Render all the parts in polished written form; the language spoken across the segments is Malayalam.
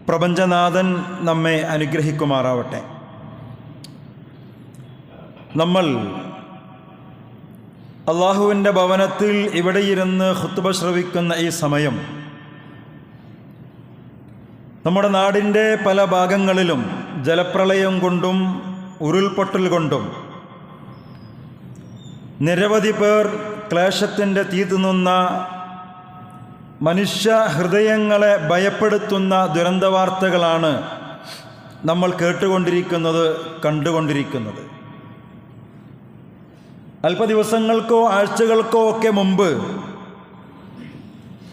പ്രപഞ്ചനാഥൻ നമ്മെ അനുഗ്രഹിക്കുമാറാവട്ടെ. നമ്മൾ അള്ളാഹുവിൻ്റെ ഭവനത്തിൽ ഇവിടെയിരുന്ന് ഖുത്ബ ശ്രവിക്കുന്ന ഈ സമയം നമ്മുടെ നാടിൻ്റെ പല ഭാഗങ്ങളിലും ജലപ്രളയം കൊണ്ടും ഉരുൾപൊട്ടൽ കൊണ്ടും നിരവധി പേർ ക്ലേശത്തിൻ്റെ തീ തിന്നുന്ന, മനുഷ്യ ഹൃദയങ്ങളെ ഭയപ്പെടുത്തുന്ന ദുരന്തവാർത്തകളാണ് നമ്മൾ കേട്ടുകൊണ്ടിരിക്കുന്നത്, കണ്ടുകൊണ്ടിരിക്കുന്നത്. അല്പദിവസങ്ങൾക്കോ ആഴ്ചകൾക്കോ ഒക്കെ മുമ്പ്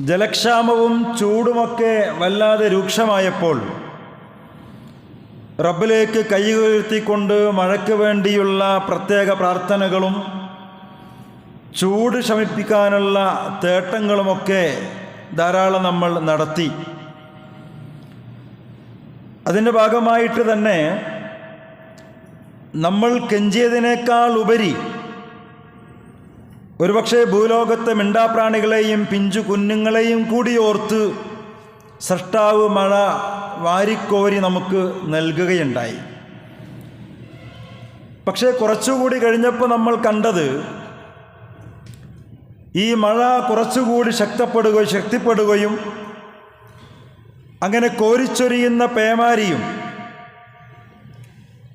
ജലക്ഷാമവും ചൂടുമൊക്കെ വല്ലാതെ രൂക്ഷമായപ്പോൾ റബ്ബിലേക്ക് കൈ ഉയർത്തിക്കൊണ്ട് മഴയ്ക്ക് വേണ്ടിയുള്ള പ്രത്യേക പ്രാർത്ഥനകളും ചൂട് ശമിപ്പിക്കാനുള്ള തേട്ടങ്ങളുമൊക്കെ ധാരാളം നമ്മൾ നടത്തി. അതിൻ്റെ ഭാഗമായിട്ട് തന്നെ നമ്മൾ കെഞ്ചിയതിനേക്കാൾ ഉപരി ഒരുപക്ഷെ ഭൂലോകത്തെ മിണ്ടാപ്രാണികളെയും പിഞ്ചു കുഞ്ഞുങ്ങളെയും കൂടി ഓർത്ത് സൃഷ്ടാവ് മഴ വാരിക്കോരി നമുക്ക് നൽകുകയുണ്ടായി. പക്ഷേ കുറച്ചുകൂടി കഴിഞ്ഞപ്പോൾ നമ്മൾ കണ്ടത് ഈ മഴ കുറച്ചുകൂടി ശക്തിപ്പെടുകയും അങ്ങനെ കോരിച്ചൊരിയുന്ന പേമാരിയും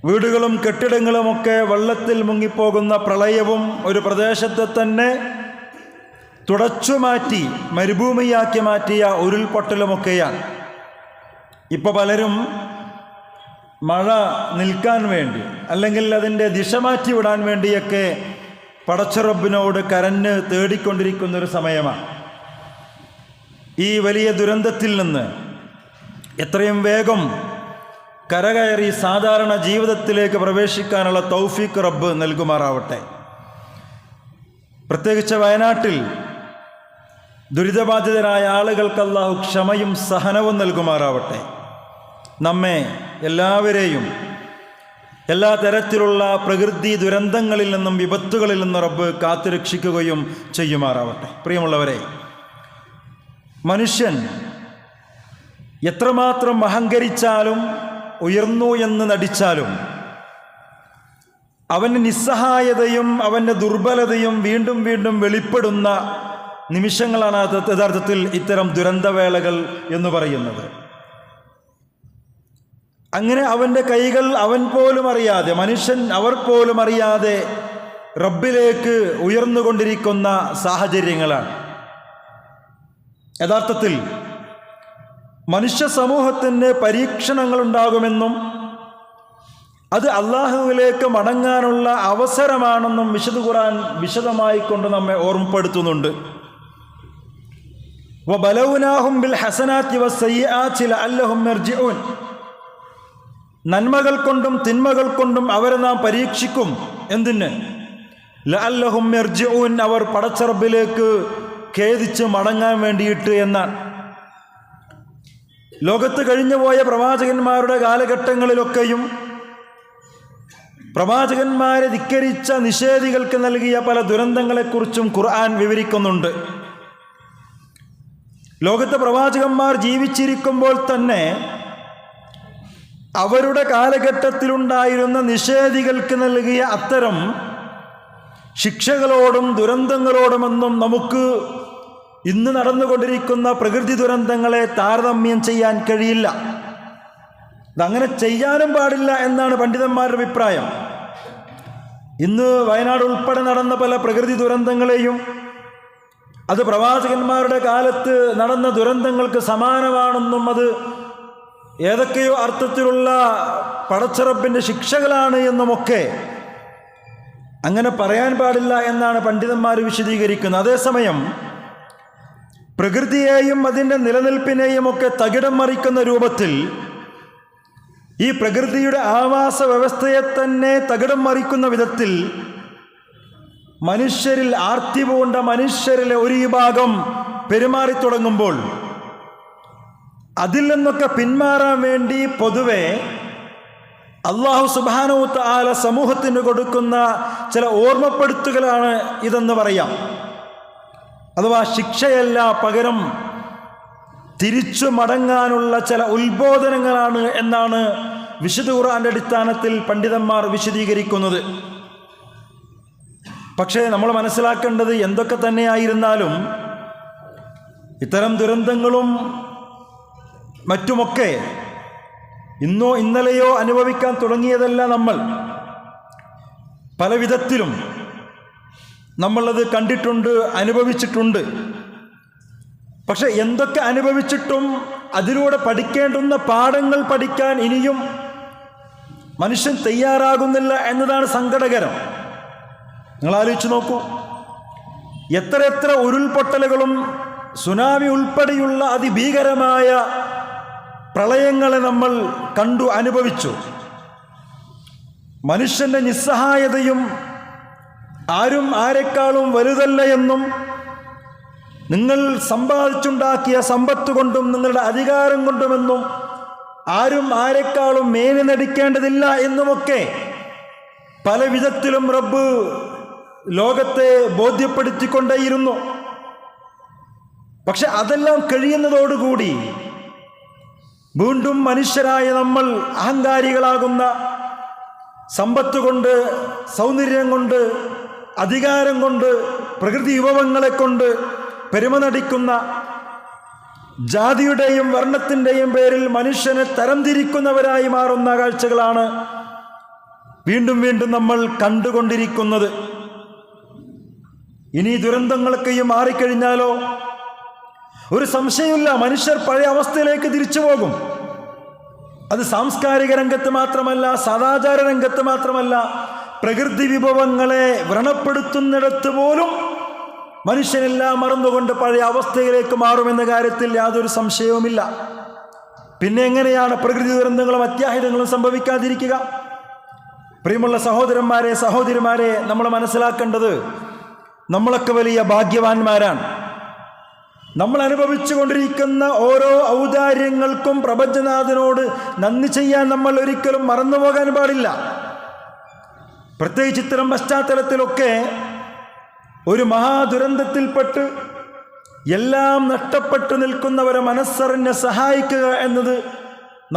വീടുകളും കെട്ടിടങ്ങളുമൊക്കെ വെള്ളത്തിൽ മുങ്ങിപ്പോകുന്ന പ്രളയവും ഒരു പ്രദേശത്തെ തന്നെ തുടച്ചുമാറ്റി മരുഭൂമിയാക്കി മാറ്റിയ ഉരുൾപൊട്ടലുമൊക്കെയാണ്. ഇപ്പോൾ പലരും മഴ നിൽക്കാൻ വേണ്ടി അല്ലെങ്കിൽ അതിൻ്റെ ദിശ മാറ്റി വിടാൻ വേണ്ടിയൊക്കെ പടച്ചറബിനോട് കരഞ്ഞ് തേടിക്കൊണ്ടിരിക്കുന്നൊരു സമയമാണ്. ഈ വലിയ ദുരന്തത്തിൽ നിന്ന് എത്രയും വേഗം കരകയറി സാധാരണ ജീവിതത്തിലേക്ക് പ്രവേശിക്കാനുള്ള തൗഫീഖ് റബ്ബ് നൽകുമാറാവട്ടെ. പ്രത്യേകിച്ച് വയനാട്ടിൽ ദുരിതബാധിതരായ ആളുകൾക്ക് അല്ലാഹു ക്ഷമയും സഹനവും നൽകുമാറാവട്ടെ. നമ്മെ എല്ലാവരെയും എല്ലാ തരത്തിലുള്ള പ്രകൃതി ദുരന്തങ്ങളിൽ നിന്നും വിപത്തുകളിൽ നിന്നും റബ്ബ് കാത്തുരക്ഷിക്കുകയും ചെയ്യുമാറാവട്ടെ. പ്രിയമുള്ളവരെ, മനുഷ്യൻ എത്രമാത്രം അഹങ്കരിച്ചാലും ഉയർന്നു എന്ന് നടിച്ചാലും അവൻ്റെ നിസ്സഹായതയും അവൻ്റെ ദുർബലതയും വീണ്ടും വീണ്ടും വെളിപ്പെടുന്ന നിമിഷങ്ങളാണ് യഥാർത്ഥത്തിൽ ഇത്തരം ദുരന്തവേളകൾ എന്ന് പറയുന്നത്. അങ്ങനെ അവൻ്റെ കൈകൾ അവൻ പോലും അറിയാതെ, മനുഷ്യൻ അവർ പോലും അറിയാതെ റബ്ബിലേക്ക് ഉയർന്നുകൊണ്ടിരിക്കുന്ന സാഹചര്യങ്ങളാണ്. യഥാർത്ഥത്തിൽ മനുഷ്യ സമൂഹത്തിന് പരീക്ഷണങ്ങളുണ്ടാകുമെന്നും അത് അള്ളാഹുവിലേക്ക് മടങ്ങാനുള്ള അവസരമാണെന്നും വിശുദ്ധ ഖുർആൻ വിശദമായി കൊണ്ട് നമ്മെ ഓർമ്മപ്പെടുത്തുന്നുണ്ട്. വബലൗനാഹും ബിൽ ഹസനാത്തി വസ്സയ്യിആത്തി ലഅല്ലഹും യർജിഊൻ. നന്മകൾ കൊണ്ടും തിന്മകൾ കൊണ്ടും അവരെ നാം പരീക്ഷിക്കും. എന്തിന്? ലഅല്ലഹും യർജിഊൻ, അവർ പടച്ച റബ്ബിലേക്ക് ഖേദിച്ച് മടങ്ങാൻ വേണ്ടിയിട്ട് എന്നാണ്. ലോകത്ത് കഴിഞ്ഞുപോയ പ്രവാചകന്മാരുടെ കാലഘട്ടങ്ങളിലൊക്കെയും പ്രവാചകന്മാരെ ധിക്കരിച്ച നിഷേധികൾക്ക് നൽകിയ പല ദുരന്തങ്ങളെക്കുറിച്ചും ഖുർആൻ വിവരിക്കുന്നുണ്ട്. ലോകത്തെ പ്രവാചകന്മാർ ജീവിച്ചിരിക്കുമ്പോൾ തന്നെ അവരുടെ കാലഘട്ടത്തിലുണ്ടായിരുന്ന നിഷേധികൾക്ക് നൽകിയ അത്തരം ശിക്ഷകളോടും ദുരന്തങ്ങളോടുമൊന്നും നമുക്ക് ഇന്ന് നടന്നുകൊണ്ടിരിക്കുന്ന പ്രകൃതി ദുരന്തങ്ങളെ താരതമ്യം ചെയ്യാൻ കഴിയില്ല. അതങ്ങനെ ചെയ്യാനും പാടില്ല എന്നാണ് പണ്ഡിതന്മാരുടെ അഭിപ്രായം. ഇന്ന് വയനാട് ഉൾപ്പെടെ നടന്ന പല പ്രകൃതി ദുരന്തങ്ങളെയും അത് പ്രവാചകന്മാരുടെ കാലത്ത് നടന്ന ദുരന്തങ്ങൾക്ക് സമാനമാണെന്നും അത് ഏതൊക്കെയോ അർത്ഥത്തിലുള്ള പടച്ചറബിൻ്റെ ശിക്ഷകളാണ് എന്നുമൊക്കെ അങ്ങനെ പറയാൻ പാടില്ല എന്നാണ് പണ്ഡിതന്മാർ വിശദീകരിക്കുന്നത്. അതേസമയം പ്രകൃതിയെയും അതിൻ്റെ നിലനിൽപ്പിനെയും ഒക്കെ തകിടം മറിക്കുന്ന രൂപത്തിൽ ഈ പ്രകൃതിയുടെ ആവാസ വ്യവസ്ഥയെ തന്നെ തകിടം മറിക്കുന്ന വിധത്തിൽ മനുഷ്യരിൽ ആർത്തി പൂണ്ട മനുഷ്യരിലെ ഒരു വിഭാഗം പെരുമാറിത്തുടങ്ങുമ്പോൾ അതിൽ നിന്നൊക്കെ പിന്മാറാൻ വേണ്ടി പൊതുവെ അല്ലാഹു സുബ്ഹാനഹു വ തആല സമൂഹത്തിന് കൊടുക്കുന്ന ചില ഓർമ്മപ്പെടുത്തുകളാണ് ഇതെന്ന് പറയാം. അഥവാ ശിക്ഷയല്ല, പകരം തിരിച്ചു മടങ്ങാനുള്ള ചില ഉത്ബോധനങ്ങളാണ് എന്നാണ് വിശുദ്ധ ഖുർആന്റെ അടിസ്ഥാനത്തിൽ പണ്ഡിതന്മാർ വിശദീകരിക്കുന്നത്. പക്ഷേ നമ്മൾ മനസ്സിലാക്കേണ്ടത്, എന്തൊക്കെ തന്നെയായിരുന്നാലും ഇത്തരം ദുരന്തങ്ങളും മറ്റുമൊക്കെ ഇന്നോ ഇന്നലെയോ അനുഭവിക്കാൻ തുടങ്ങിയതല്ല. നമ്മൾ പല വിധത്തിലും നമ്മളത് കണ്ടിട്ടുണ്ട്, അനുഭവിച്ചിട്ടുണ്ട്. പക്ഷെ എന്തൊക്കെ അനുഭവിച്ചിട്ടും അതിലൂടെ പഠിക്കേണ്ടുന്ന പാഠങ്ങൾ പഠിക്കാൻ ഇനിയും മനുഷ്യൻ തയ്യാറാകുന്നില്ല എന്നതാണ് സങ്കടകരം. നിങ്ങൾ ആലോചിച്ച് നോക്കൂ, എത്ര ഉരുൾപൊട്ടലുകളും സുനാമി ഉൾപ്പെടെയുള്ള അതിഭീകരമായ പ്രളയങ്ങളെ നമ്മൾ കണ്ടു അനുഭവിച്ചു. മനുഷ്യന്റെ നിസ്സഹായതയും ആരും ആരെക്കാളും വലുതല്ല എന്നും നിങ്ങൾ സമ്പാദിച്ചുണ്ടാക്കിയ സമ്പത്ത് കൊണ്ടും നിങ്ങളുടെ അധികാരം കൊണ്ടുമെന്നും ആരും ആരെക്കാളും മേനി നടിക്കേണ്ടതില്ല എന്നുമൊക്കെ പല വിധത്തിലും റബ്ബ് ലോകത്തെ ബോധ്യപ്പെടുത്തിക്കൊണ്ടേയിരുന്നു. പക്ഷെ അതെല്ലാം കഴിയുന്നതോടുകൂടി വീണ്ടും മനുഷ്യരായ നമ്മൾ അഹങ്കാരികളാകുന്ന, സമ്പത്ത് കൊണ്ട്, സൗന്ദര്യം കൊണ്ട്, അധികാരം കൊണ്ട്, പ്രകൃതി വിഭവങ്ങളെ കൊണ്ട് പെരുമ നടിക്കുന്ന, ജാതിയുടെയും വർണ്ണത്തിൻ്റെയും പേരിൽ മനുഷ്യനെ തരംതിരിക്കുന്നവരായി മാറുന്ന കാഴ്ചകളാണ് വീണ്ടും വീണ്ടും നമ്മൾ കണ്ടുകൊണ്ടിരിക്കുന്നത്. ഇനി ദുരന്തങ്ങളൊക്കെയും മാറിക്കഴിഞ്ഞാലോ ഒരു സംശയമില്ല, മനുഷ്യർ പഴയ അവസ്ഥയിലേക്ക് തിരിച്ചു പോകും. അത് സാംസ്കാരിക രംഗത്ത് മാത്രമല്ല, സദാചാര രംഗത്ത് മാത്രമല്ല, പ്രകൃതി വിഭവങ്ങളെ വ്രണപ്പെടുത്തുന്നിടത്ത് പോലും മനുഷ്യനെല്ലാം മറന്നുകൊണ്ട് പഴയ അവസ്ഥയിലേക്ക് മാറുമെന്ന കാര്യത്തിൽ യാതൊരു സംശയവുമില്ല. പിന്നെ എങ്ങനെയാണ് പ്രകൃതി ദുരന്തങ്ങളും അത്യാഹിതങ്ങളും സംഭവിക്കാതിരിക്കുക? പ്രിയമുള്ള സഹോദരന്മാരെ, സഹോദരിമാരെ, നമ്മൾ മനസ്സിലാക്കേണ്ടത്, നമ്മളൊക്കെ വലിയ ഭാഗ്യവാന്മാരാണ്. നമ്മൾ അനുഭവിച്ചു കൊണ്ടിരിക്കുന്ന ഓരോ ഔദാര്യങ്ങൾക്കും പ്രപഞ്ചനാഥനോട് നന്ദി ചെയ്യാൻ നമ്മൾ ഒരിക്കലും മറന്നുപോകാൻ പാടില്ല. പ്രത്യേകിച്ച് ഇത്തരം പശ്ചാത്തലത്തിലൊക്കെ ഒരു മഹാദുരന്തത്തിൽപ്പെട്ട് എല്ലാം നഷ്ടപ്പെട്ടു നിൽക്കുന്നവരെ മനസ്സറിഞ്ഞ് സഹായിക്കുക എന്നത്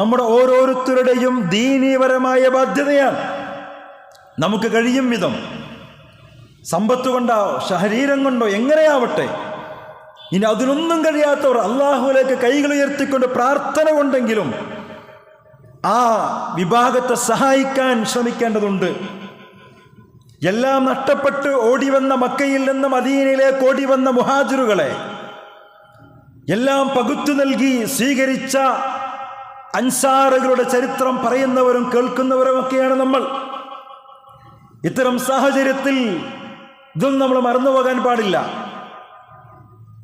നമ്മുടെ ഓരോരുത്തരുടെയും ദീനീപരമായ ബാധ്യതയാണ്. നമുക്ക് കഴിയും വിധം, സമ്പത്ത് കൊണ്ടോ ശരീരം കൊണ്ടോ എങ്ങനെയാവട്ടെ, ഇനി അതിനൊന്നും കഴിയാത്തവർ അള്ളാഹുവിലേക്ക് കൈകൾ ഉയർത്തിക്കൊണ്ട് പ്രാർത്ഥന കൊണ്ടെങ്കിലും ആ വിഭാഗത്തെ സഹായിക്കാൻ ശ്രമിക്കേണ്ടതുണ്ട്. എല്ലാം നഷ്ടപ്പെട്ട് ഓടിവന്ന മക്കയിൽ നിന്ന് മദീനയിലേക്ക് ഓടിവന്ന മുഹാജിറുകളെ എല്ലാം പകുത്തു നൽകി സ്വീകരിച്ച അൻസാറുകളുടെ ചരിത്രം പറയുന്നവരും കേൾക്കുന്നവരുമൊക്കെയാണ് നമ്മൾ. ഇത്തരം സാഹചര്യത്തിൽ ഇതൊന്നും നമ്മൾ മറന്നുപോകാൻ പാടില്ല.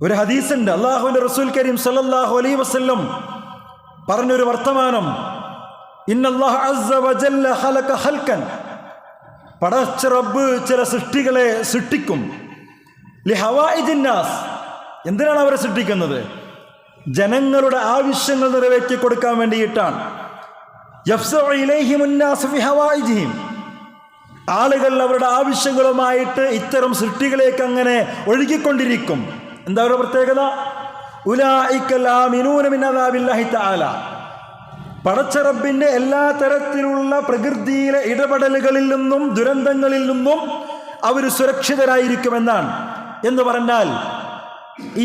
ഒരു ഹദീസുണ്ട്, അല്ലാഹുവിന്റെ റസൂൽ കരീം സല്ലല്ലാഹു അലൈഹി വസല്ലം പറഞ്ഞൊരു വർത്തമാനം, ഇന്നല്ലാഹ അസ്സ വജല്ല ഖലഖ ഖൽഖൻ, പടച്ച റബ്ബ് ചില സൃഷ്ടികളെ സൃഷ്ടിക്കും, ലിഹവായിജിൻ നാസ്, എന്തിനാണ് അവരെ സൃഷ്ടിക്കുന്നത്? ജനങ്ങളുടെ ആവശ്യങ്ങൾ നിറവേറ്റി കൊടുക്കാൻ വേണ്ടിയിട്ടാണ്. യഫ്സഉ ഇലൈഹിമുൻ നാസ് ഫി ഹവായിജിഹിം, ആളുകൾ അവരുടെ ആവശ്യങ്ങളുമായിട്ട് ഇത്തരം സൃഷ്ടികളേക്ക് അങ്ങനെ ഒഴുകിക്കൊണ്ടിരിക്കും. എന്താ അവരുടെ പ്രത്യേകത? ഉലൈക ആമിനൂന മിൻ അദാബില്ലാഹി തആല, പടച്ച റബ്ബിന്റെ എല്ലാ തരത്തിലുള്ള പ്രകൃതിയിലെ ഇടപെടലുകളിൽ നിന്നും ദുരന്തങ്ങളിൽ നിന്നും അവർ സുരക്ഷിതരായിരിക്കുമെന്നാണ്. എന്ന് പറഞ്ഞാൽ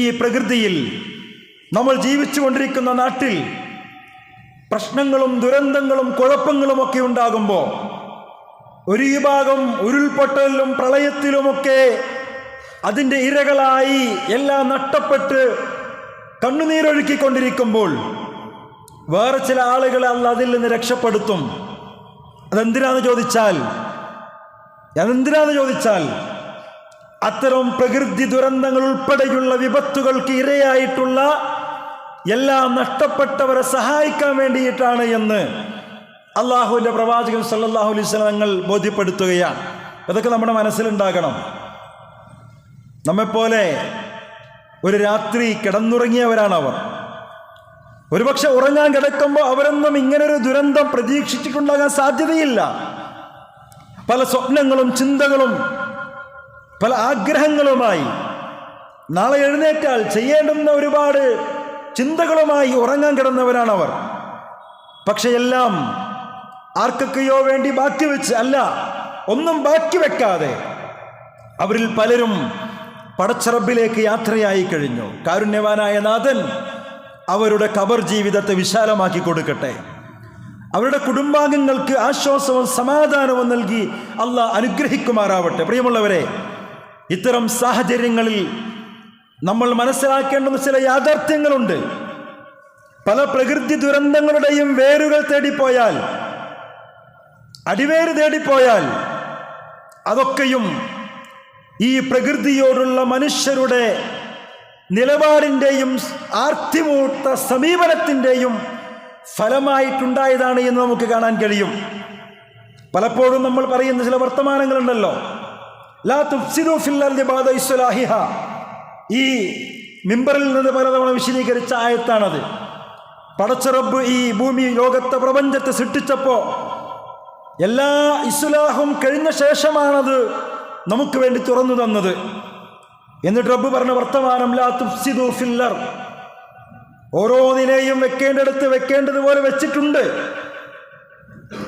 ഈ പ്രകൃതിയിൽ നമ്മൾ ജീവിച്ചു കൊണ്ടിരിക്കുന്ന നാട്ടിൽ പ്രശ്നങ്ങളും ദുരന്തങ്ങളും കുഴപ്പങ്ങളും ഒക്കെ ഉണ്ടാകുമ്പോൾ ഒരു വിഭാഗം ഉരുൾപൊട്ടലിലും പ്രളയത്തിലുമൊക്കെ അതിൻ്റെ ഇരകളായി എല്ലാം നഷ്ടപ്പെട്ട് കണ്ണുനീരൊഴുക്കിക്കൊണ്ടിരിക്കുമ്പോൾ വേറെ ചില ആളുകളെ അല്ലാഹ് അതിൽ നിന്ന് രക്ഷപ്പെടുത്തും. അതെന്തിനാന്ന് ചോദിച്ചാൽ അത്തരം പ്രകൃതി ദുരന്തങ്ങൾ ഉൾപ്പെടെയുള്ള വിപത്തുകൾക്ക് ഇരയായിട്ടുള്ള എല്ലാം നഷ്ടപ്പെട്ടവരെ സഹായിക്കാൻ വേണ്ടിയിട്ടാണ് എന്ന് അള്ളാഹുവിൻ്റെ പ്രവാചകൻ സല്ലല്ലാഹു അലൈഹി വസല്ലം തങ്ങൾ ബോധ്യപ്പെടുത്തുകയാണ്. ഇതൊക്കെ നമ്മുടെ മനസ്സിലുണ്ടാകണം. നമ്മെപ്പോലെ ഒരു രാത്രി കിടന്നുറങ്ങിയവരാണവർ. ഒരുപക്ഷെ ഉറങ്ങാൻ കിടക്കുമ്പോൾ അവരൊന്നും ഇങ്ങനൊരു ദുരന്തം പ്രതീക്ഷിച്ചിട്ടുണ്ടാകാൻ സാധ്യതയില്ല. പല സ്വപ്നങ്ങളും ചിന്തകളും പല ആഗ്രഹങ്ങളുമായി നാളെ എഴുന്നേറ്റാൽ ചെയ്യേണ്ടുന്ന ഒരുപാട് ചിന്തകളുമായി ഉറങ്ങാൻ കിടന്നവരാണവർ. പക്ഷെ എല്ലാം ആർക്കൊക്കെയോ വേണ്ടി ബാക്കി വെച്ച് അല്ല, ഒന്നും ബാക്കി വെക്കാതെ അവരിൽ പലരും പടച്ചറബിലേക്ക് യാത്രയായി കഴിഞ്ഞു. കാരുണ്യവാനായ നാഥൻ അവരുടെ ഖബർ ജീവിതത്തെ വിശാലമാക്കി കൊടുക്കട്ടെ. അവരുടെ കുടുംബാംഗങ്ങൾക്ക് ആശ്വാസവും സമാധാനവും നൽകി അള്ളാഹ് അനുഗ്രഹിക്കുമാറാവട്ടെ. പ്രിയമുള്ളവരെ, ഇത്തരം സാഹചര്യങ്ങളിൽ നമ്മൾ മനസ്സിലാക്കേണ്ടുന്ന ചില യാഥാർത്ഥ്യങ്ങളുണ്ട്. പല പ്രകൃതി ദുരന്തങ്ങളുടെയും വേരുകൾ തേടിപ്പോയാൽ, അടിവേര് തേടിപ്പോയാൽ, അതൊക്കെയും ഈ പ്രകൃതിയോടുള്ള മനുഷ്യരുടെ നിലപാടിൻ്റെയും ആർത്തിമൂർത്ത സമീപനത്തിൻ്റെയും ഫലമായിട്ടുണ്ടായതാണ് എന്ന് നമുക്ക് കാണാൻ കഴിയും. പലപ്പോഴും നമ്മൾ പറയുന്ന ചില വർത്തമാനങ്ങളുണ്ടല്ലോ, ലാ തുഫ്സിദു ഫിൽ അർദി ബഅദ ഇസ്ലാഹിഹ. ഈ മിമ്പറിൽ നിന്ന് പലതവണ വിശദീകരിച്ച ആയത്താണത്. പടച്ച റബ്ബ് ഈ ഭൂമി, ലോകത്തെ, പ്രപഞ്ചത്തെ സൃഷ്ടിച്ചപ്പോൾ എല്ലാ ഇസ്ലാഹും കഴിഞ്ഞ ശേഷമാണത് നമുക്ക് വേണ്ടി തുറന്നു തന്നത്. എന്നിട്ട് റബ്ബ് പറഞ്ഞ വർത്തമാനം, ലാ തുഫ്സിദു ഫിൽ അർദ്. ഓരോ നിലയും വെക്കേണ്ടടുത്ത് വെക്കേണ്ടതുപോലെ വെച്ചിട്ടുണ്ട്.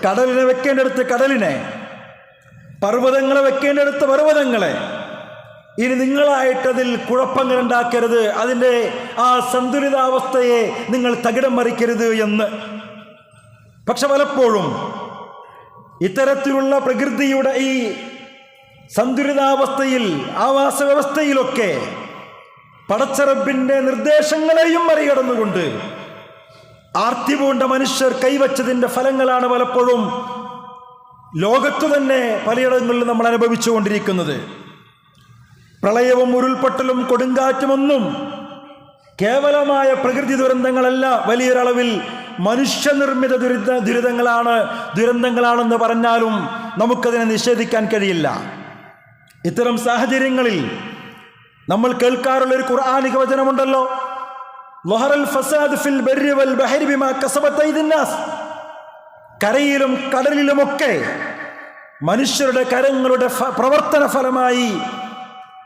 കടലിനെ വെക്കേണ്ടടുത്ത് കടലിനെ, പർവ്വതങ്ങളെ വെക്കേണ്ടടുത്ത് പർവ്വതങ്ങളെ. ഇനി നിങ്ങളായിട്ടതിൽ കുഴപ്പങ്ങൾ ഉണ്ടാക്കരുത്, അതിൻ്റെ ആ സന്തുലിതാവസ്ഥയെ നിങ്ങൾ തകിടം മറിക്കരുത് എന്ന്. പക്ഷെ പലപ്പോഴും ഇത്തരത്തിലുള്ള പ്രകൃതിയുടെ ഈ സന്തുലിതാവസ്ഥയിൽ, ആവാസ വ്യവസ്ഥയിലൊക്കെ പടച്ചറബിൻ്റെ നിർദ്ദേശങ്ങളെയും മറികടന്നുകൊണ്ട് ആർത്തി പൂണ്ട മനുഷ്യർ കൈവച്ചതിൻ്റെ ഫലങ്ങളാണ് പലപ്പോഴും ലോകത്തു തന്നെ പലയിടങ്ങളിലും നമ്മൾ അനുഭവിച്ചുകൊണ്ടിരിക്കുന്നത്. പ്രളയവും ഉരുൾപൊട്ടലും കൊടുങ്കാറ്റുമൊന്നും കേവലമായ പ്രകൃതി ദുരന്തങ്ങളല്ല, വലിയൊരളവിൽ മനുഷ്യനിർമ്മിത ദുരന്തങ്ങളാണെന്ന് പറഞ്ഞാലും നമുക്കതിനെ നിഷേധിക്കാൻ കഴിയില്ല. ഇത്തരം സാഹചര്യങ്ങളിൽ നമ്മൾ കേൾക്കാറുള്ള ഒരു ഖുർആനിക വചനമുണ്ടല്ലോ, ലഹറൽ ഫസാദ് ഫിൽ ബർരി വൽ ബഹരി ബിമാ കസബത് അയ്ദിൻ നാസ്. കരയിലും കടലിലുമൊക്കെ മനുഷ്യരുടെ കരങ്ങളുടെ പ്രവർത്തന ഫലമായി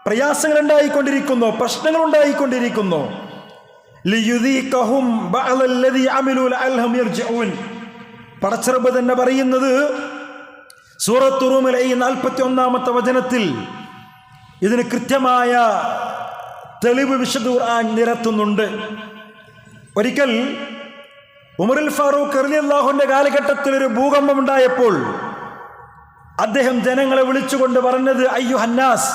പ്രയാസങ്ങൾ ഉണ്ടായിക്കൊണ്ടിരിക്കുന്നു, പ്രശ്നങ്ങൾ ഉണ്ടായിക്കൊണ്ടിരിക്കുന്നു. ലിയുദീഖഹും ബഅദല്ലദീ അമിലൂ ലഅല്ലഹും യർജിഊൻ. പടച്ചറബ് തന്നെ പറയുന്നത് സൂറത്ത് റൂമിലെ ഈ 41-ാമത്തെ വചനത്തിൽ ഇതിന് കൃത്യമായ തെളിവ് വിശുദ്ധ ഖുർആൻ നിരത്തുന്നുണ്ട്. ഒരിക്കൽ ഉമറുൽ ഫാറൂഖ് റളിയല്ലാഹുവിന്റെ കാലഘട്ടത്തിൽ ഒരു ഭൂകമ്പം ഉണ്ടായപ്പോൾ അദ്ദേഹം ജനങ്ങളെ വിളിച്ചുകൊണ്ട് പറഞ്ഞത്, അയ്യുഹന്നാസ്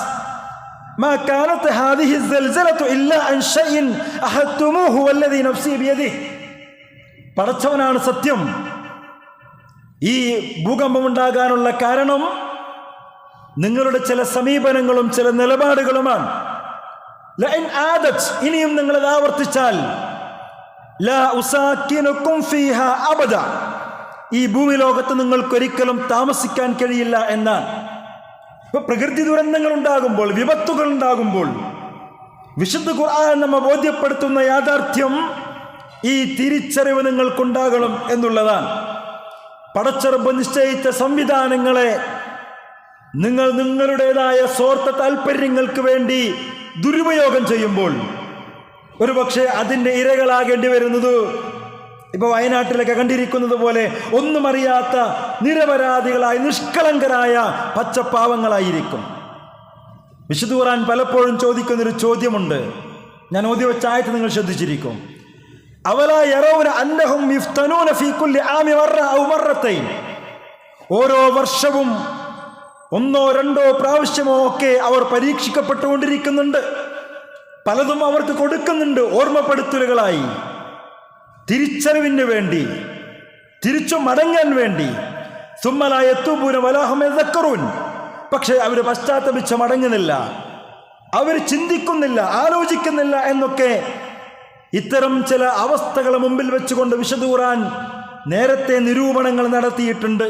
മാ കാനത് ഹാദിഹി സൽസലതു ഇല്ലാ അൻ ഷൈഇൻ അഹത്തുമൂഹു വല്ലദീ നഫ്സി ബിയദിഹി. പടച്ചവനാണ് സത്യം, ഈ ഭൂകമ്പമുണ്ടാകാനുള്ള കാരണം നിങ്ങളുടെ ചില സമീപനങ്ങളും ചില നിലപാടുകളുമാണ്. ലഇൻ ആദത്, ഇനിയും നിങ്ങളത് ആവർത്തിച്ചാൽ, ലാ ഉസാക്കിനുക്കും ഫീഹാ അബദ, ഈ ഭൂമി ലോകത്ത് നിങ്ങൾക്കൊരിക്കലും താമസിക്കാൻ കഴിയില്ല എന്നാണ്. ഇപ്പൊ പ്രകൃതി ദുരന്തങ്ങൾ ഉണ്ടാകുമ്പോൾ, വിപത്തുകൾ ഉണ്ടാകുമ്പോൾ വിശുദ്ധ ഖുർആൻ നമ്മെ ബോധ്യപ്പെടുത്തുന്ന യാഥാർത്ഥ്യം ഈ തിരിച്ചറിവ് നിങ്ങൾക്കുണ്ടാകണം എന്നുള്ളതാണ്. പടച്ചറബ് നിശ്ചയിച്ച സംവിധാനങ്ങളെ നിങ്ങൾ നിങ്ങളുടേതായ സ്വാർത്ഥ താല്പര്യങ്ങൾക്ക് വേണ്ടി ദുരുപയോഗം ചെയ്യുമ്പോൾ ഒരുപക്ഷെ അതിൻ്റെ ഇരകളാകേണ്ടി വരുന്നത് ഇപ്പോൾ വയനാട്ടിലൊക്കെ കണ്ടിരിക്കുന്നത് പോലെ ഒന്നും അറിയാത്ത നിരപരാധികളായ നിഷ്കളങ്കരായ പച്ചപ്പാവങ്ങളായിരിക്കും. വിശുദ്ധ ഖുർആൻ പലപ്പോഴും ചോദിക്കുന്നൊരു ചോദ്യമുണ്ട്, ഞാൻ ഓതി വെച്ച ആയത്ത് നിങ്ങൾ ശ്രദ്ധിച്ചിരിക്കും. അവലാ യറൗന അന്നഹും യുഫ്തനൂന ഫീ കുല്ലി ആമി മറ ഔ മറത്തൈൻ. ഓരോ വർഷവും ഒന്നോ രണ്ടോ പ്രാവശ്യമോ ഒക്കെ അവർ പരീക്ഷിക്കപ്പെട്ടുകൊണ്ടിരിക്കുന്നുണ്ട്. പലതും അവർക്ക് കൊടുക്കുന്നുണ്ട് ഓർമ്മപ്പെടുത്തലുകളായി, തിരിച്ചറിവിന് വേണ്ടി, തിരിച്ചു മടങ്ങാൻ വേണ്ടി. സുമ്മലാ യതൂബൂന വലാ ഹും യദക്കറൂൻ. പക്ഷേ അവർ പശ്ചാത്തപിച്ച് മടങ്ങുന്നില്ല, അവർ ചിന്തിക്കുന്നില്ല, ആലോചിക്കുന്നില്ല എന്നൊക്കെ ഇത്തരം ചില അവസ്ഥകളെ മുമ്പിൽ വെച്ചുകൊണ്ട് വിശുദ്ധ ഖുർആൻ നേരത്തെ നിരൂപണങ്ങൾ നടത്തിയിട്ടുണ്ട്.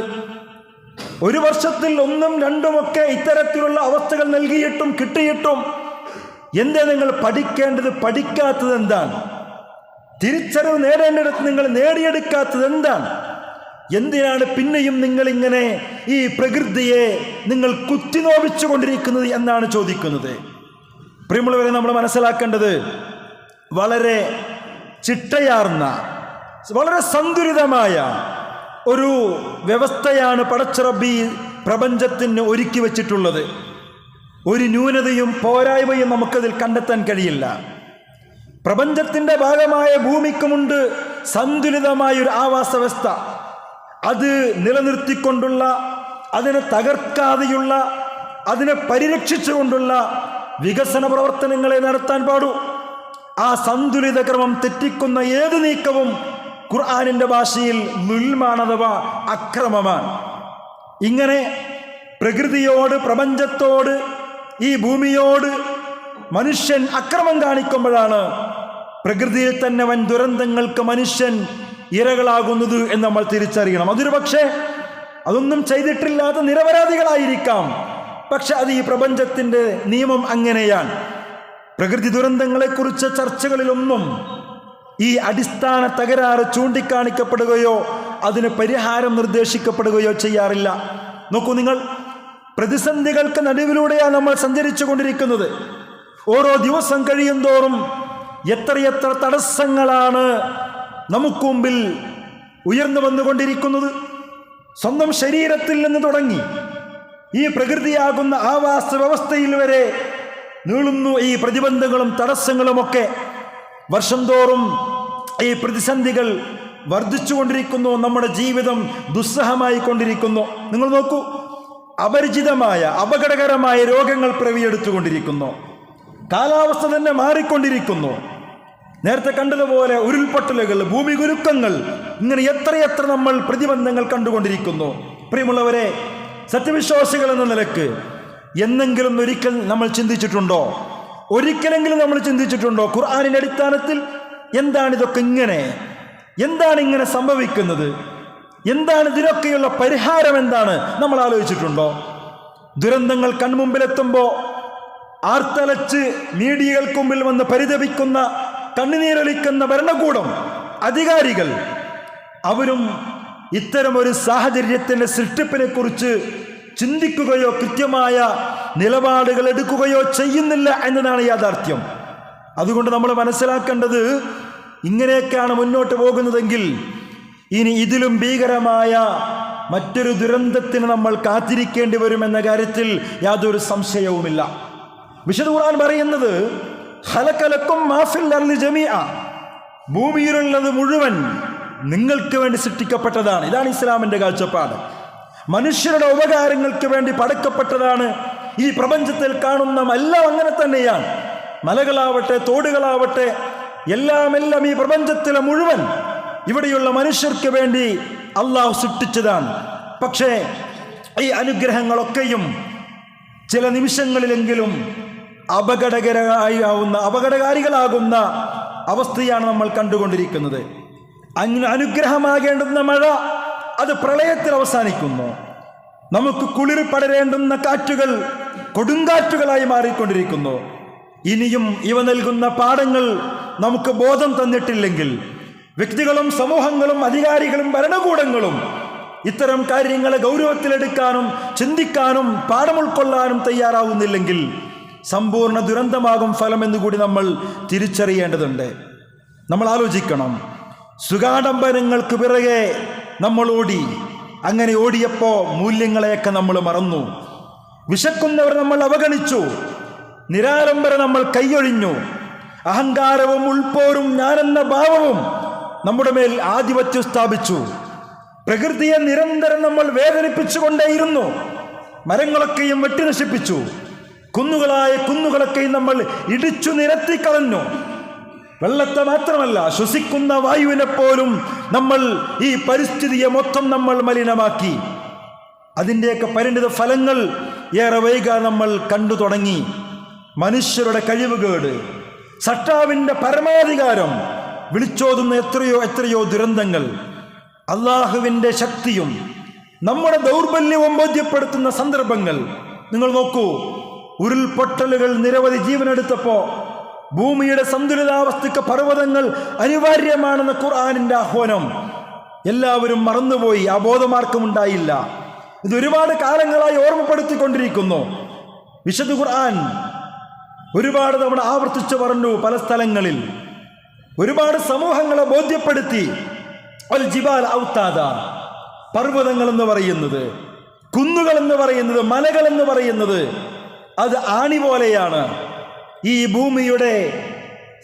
ഒരു വർഷത്തിൽ ഒന്നും രണ്ടുമൊക്കെ ഇത്തരത്തിലുള്ള അവസ്ഥകൾ നൽകിയിട്ടും കിട്ടിയിട്ടും എന്തേ നിങ്ങൾ പഠിക്കേണ്ടത്, പഠിക്കാത്തത് എന്താണ്? തിരിച്ചറിവ് നേടേണ്ടിടത്ത് നിങ്ങൾ നേടിയെടുക്കാത്തത് എന്താണ്? എന്തിനാണ് പിന്നെയും നിങ്ങളിങ്ങനെ ഈ പ്രകൃതിയെ നിങ്ങൾ കുത്തിനോവിച്ചു കൊണ്ടിരിക്കുന്നത് എന്നാണ് ചോദിക്കുന്നത്. പ്രിയമുള്ളവരെ, നമ്മൾ മനസ്സിലാക്കേണ്ടത് വളരെ ചിട്ടയാർന്ന വളരെ സന്തുലിതമായ ഒരു വ്യവസ്ഥയാണ് പടച്ചറബി പ്രപഞ്ചത്തിന് ഒരുക്കി വച്ചിട്ടുള്ളത്. ഒരു ന്യൂനതയും പോരായ്മയും നമുക്കതിൽ കണ്ടെത്താൻ കഴിയില്ല. പ്രപഞ്ചത്തിൻ്റെ ഭാഗമായ ഭൂമിക്കുമുണ്ട് സന്തുലിതമായൊരു ആവാസ വ്യവസ്ഥ. അത് നിലനിർത്തിക്കൊണ്ടുള്ള, അതിനെ തകർക്കാതെയുള്ള, അതിനെ പരിരക്ഷിച്ചുകൊണ്ടുള്ള വികസന പ്രവർത്തനങ്ങളെ നടത്താൻ പാടൂ. ആ സന്തുലിത ക്രമം തെറ്റിക്കുന്ന ഏത് നീക്കവും ഖുർആനിൻ്റെ ഭാഷയിൽ ദുൽമാണ്, അഥവാ അക്രമമാണ്. ഇങ്ങനെ പ്രകൃതിയോട്, പ്രപഞ്ചത്തോട്, ഈ ഭൂമിയോട് മനുഷ്യൻ അക്രമം കാണിക്കുമ്പോഴാണ് പ്രകൃതിയിൽ തന്നെ വൻ ദുരന്തങ്ങൾക്ക് മനുഷ്യൻ ഇരകളാകുന്നത് എന്ന് നമ്മൾ തിരിച്ചറിയണം. അതൊരു പക്ഷേ അതൊന്നും ചെയ്തിട്ടില്ലാത്ത നിരപരാധികളായിരിക്കാം. പക്ഷെ അത് ഈ പ്രപഞ്ചത്തിൻ്റെ നിയമം അങ്ങനെയാണ്. പ്രകൃതി ദുരന്തങ്ങളെക്കുറിച്ച് ചർച്ചകളിലൊന്നും ഈ അടിസ്ഥാന തകരാറ് ചൂണ്ടിക്കാണിക്കപ്പെടുകയോ അതിന് പരിഹാരം നിർദ്ദേശിക്കപ്പെടുകയോ ചെയ്യാറില്ല. നോക്കൂ നിങ്ങൾ, പ്രതിസന്ധികൾക്ക് നടുവിലൂടെയാണ് നമ്മൾ സഞ്ചരിച്ചു കൊണ്ടിരിക്കുന്നത്. ഓരോ ദിവസം കഴിയും തോറും എത്രയെത്ര തടസ്സങ്ങളാണ് നമുക്ക് മുമ്പിൽ ഉയർന്നു വന്നുകൊണ്ടിരിക്കുന്നത്. സ്വന്തം ശരീരത്തിൽ നിന്ന് തുടങ്ങി ഈ പ്രകൃതിയാകുന്ന ആവാസ വ്യവസ്ഥയിൽ വരെ നീളുന്നു ഈ പ്രതിബന്ധങ്ങളും തടസ്സങ്ങളുമൊക്കെ. വർഷം തോറും ഈ പ്രതിസന്ധികൾ വർദ്ധിച്ചുകൊണ്ടിരിക്കുന്നു. നമ്മുടെ ജീവിതം ദുസ്സഹമായി കൊണ്ടിരിക്കുന്നു. നിങ്ങൾ നോക്കൂ, അപരിചിതമായ അപകടകരമായ രോഗങ്ങൾ പിറവിയെടുത്തുകൊണ്ടിരിക്കുന്നു. കാലാവസ്ഥ തന്നെ മാറിക്കൊണ്ടിരിക്കുന്നു. നേരത്തെ കണ്ടതുപോലെ ഉരുൾപൊട്ടലുകൾ, ഭൂമി കുലുക്കങ്ങൾ, ഇങ്ങനെ എത്രയെത്ര നമ്മൾ പ്രതിബന്ധങ്ങൾ കണ്ടുകൊണ്ടിരിക്കുന്നു. പ്രിയമുള്ളവരെ, സത്യവിശ്വാസികൾ എന്ന നിലക്ക് എന്നെങ്കിലും ഒരിക്കൽ നമ്മൾ ചിന്തിച്ചിട്ടുണ്ടോ? ഒരിക്കലെങ്കിലും നമ്മൾ ചിന്തിച്ചിട്ടുണ്ടോ ഖുർആനിന്റെ അടിസ്ഥാനത്തിൽ എന്താണിതൊക്കെ ഇങ്ങനെ, എന്താണ് ഇങ്ങനെ സംഭവിക്കുന്നത്, എന്താണ് ഇതിനൊക്കെയുള്ള പരിഹാരം, എന്താണ് നമ്മൾ ആലോചിച്ചിട്ടുണ്ടോ? ദുരന്തങ്ങൾ കൺമുമ്പിലെത്തുമ്പോൾ ആർത്തലച്ച് മീഡിയകൾക്ക് മുമ്പിൽ വന്ന് പരിതപിക്കുന്ന, കണ്ണുനീരൊലിക്കുന്ന ഭരണകൂടം, അധികാരികൾ, അവരും ഇത്തരമൊരു സാഹചര്യത്തിൻ്റെ സൃഷ്ടിപ്പിനെ കുറിച്ച് ചിന്തിക്കുകയോ കൃത്യമായ നിലപാടുകൾ എടുക്കുകയോ ചെയ്യുന്നില്ല എന്നതാണ് യാഥാർത്ഥ്യം. അതുകൊണ്ട് നമ്മൾ മനസ്സിലാക്കേണ്ടത്, ഇങ്ങനെയൊക്കെയാണ് മുന്നോട്ട് പോകുന്നതെങ്കിൽ ഇനി ഇതിലും ഭീകരമായ മറ്റൊരു ദുരന്തത്തിന് നമ്മൾ കാത്തിരിക്കേണ്ടി വരുമെന്ന കാര്യത്തിൽ യാതൊരു സംശയവുമില്ല. വിശുദ്ധ ഖുർആൻ പറയുന്നത്, ഖലഖലക്കും മാ ഫിൽ അർളി ജമീഅ, ഭൂമിയിലുള്ളത് മുഴുവൻ നിങ്ങൾക്ക് വേണ്ടി സൃഷ്ടിക്കപ്പെട്ടതാണ്. ഇതാണ് ഇസ്ലാമിൻ്റെ കാഴ്ചപ്പാട്. മനുഷ്യരുടെ ഉപകാരങ്ങൾക്ക് വേണ്ടി പടക്കപ്പെട്ടതാണ് ഈ പ്രപഞ്ചത്തിൽ കാണുന്ന എല്ലാം. അങ്ങനെ തന്നെയാണ്. മലകളാവട്ടെ, തോടുകളാവട്ടെ, എല്ലാം ഈ പ്രപഞ്ചത്തിലെ മുഴുവൻ ഇവിടെയുള്ള മനുഷ്യർക്ക് വേണ്ടി അള്ളാഹു സൃഷ്ടിച്ചതാണ്. പക്ഷേ ഈ അനുഗ്രഹങ്ങളൊക്കെയും ചില നിമിഷങ്ങളിലെങ്കിലും അപകടകാരികളാകുന്ന അവസ്ഥയാണ് നമ്മൾ കണ്ടുകൊണ്ടിരിക്കുന്നത്. അങ്ങനെ അനുഗ്രഹമാകേണ്ടുന്ന മഴ അത് പ്രളയത്തിൽ അവസാനിക്കുന്നു. നമുക്ക് കുളിർ പടരേണ്ടുന്ന കാറ്റുകൾ കൊടുങ്കാറ്റുകളായി മാറിക്കൊണ്ടിരിക്കുന്നു. ഇനിയും ഇവ നൽകുന്ന പാഠങ്ങൾ നമുക്ക് ബോധം തന്നിട്ടില്ലെങ്കിൽ, വ്യക്തികളും സമൂഹങ്ങളും അധികാരികളും ഭരണകൂടങ്ങളും ഇത്തരം കാര്യങ്ങളെ ഗൗരവത്തിലെടുക്കാനും ചിന്തിക്കാനും പാഠം ഉൾക്കൊള്ളാനും തയ്യാറാവുന്നില്ലെങ്കിൽ സമ്പൂർണ്ണ ദുരന്തമാകും ഫലം എന്നുകൂടി നമ്മൾ തിരിച്ചറിയേണ്ടതുണ്ട്. നമ്മൾ ആലോചിക്കണം, സുഖാഡംബരങ്ങൾക്ക് പിറകെ നമ്മൾ ഓടി. അങ്ങനെ ഓടിയപ്പോൾ മൂല്യങ്ങളെയൊക്കെ നമ്മൾ മറന്നു. വിശക്കുന്നവർ നമ്മൾ അവഗണിച്ചു. നിരാലംബരെ നമ്മൾ കൈയൊഴിഞ്ഞു. അഹങ്കാരവും ഉൾപ്പോരും ഞാനെന്ന ഭാവവും നമ്മുടെ മേൽ ആധിപത്യം സ്ഥാപിച്ചു. പ്രകൃതിയെ നിരന്തരം നമ്മൾ വേദനിപ്പിച്ചുകൊണ്ടേയിരുന്നു. മരങ്ങളൊക്കെയും വെട്ടി നശിപ്പിച്ചു. കുന്നുകളൊക്കെയും നമ്മൾ ഇടിച്ചു നിരത്തിക്കളഞ്ഞു. വെള്ളത്തെ മാത്രമല്ല, ശ്വസിക്കുന്ന വായുവിനെ പോലും നമ്മൾ, ഈ പരിസ്ഥിതിയെ മൊത്തം നമ്മൾ മലിനമാക്കി. അതിൻ്റെയൊക്കെ പരിണിത ഫലങ്ങൾ ഏറെ വൈകാതെ നമ്മൾ കണ്ടു തുടങ്ങി. മനുഷ്യരുടെ കഴിവുകേട്, സട്ടാവിൻ്റെ പരമാധികാരം, വിളിച്ചോതുന്ന എത്രയോ ദുരന്തങ്ങൾ, അള്ളാഹുവിൻ്റെ ശക്തിയും നമ്മുടെ ദൗർബല്യവും ബോധ്യപ്പെടുത്തുന്ന സന്ദർഭങ്ങൾ നിങ്ങൾ നോക്കൂ. ഉരുൾപൊട്ടലുകൾ നിരവധി ജീവനെടുത്തപ്പോൾ ഭൂമിയുടെ സന്തുലിതാവസ്ഥയ്ക്ക് പർവ്വതങ്ങൾ അനിവാര്യമാണെന്ന ഖുർആനിൻ്റെ ആഹ്വാനം എല്ലാവരും മറന്നുപോയി. ആ ബോധമാർക്കും ഉണ്ടായില്ല. ഇത് ഒരുപാട് കാലങ്ങളായി ഓർമ്മപ്പെടുത്തിക്കൊണ്ടിരിക്കുന്നു. വിശുദ്ധ ഖുർആൻ ഒരുപാട് തവണ ആവർത്തിച്ചു പറഞ്ഞു പല സ്ഥലങ്ങളിൽ. ഒരുപാട് സമൂഹങ്ങളെ ബോധ്യപ്പെടുത്തി. അൽ ജിബാൽ ഔതാദ, പർവ്വതങ്ങൾ എന്ന് പറയുന്നത്, കുന്നുകൾ എന്ന് പറയുന്നത്, മലകൾ എന്ന് പറയുന്നത് അത് ആണി പോലെയാണ്. ഈ ഭൂമിയുടെ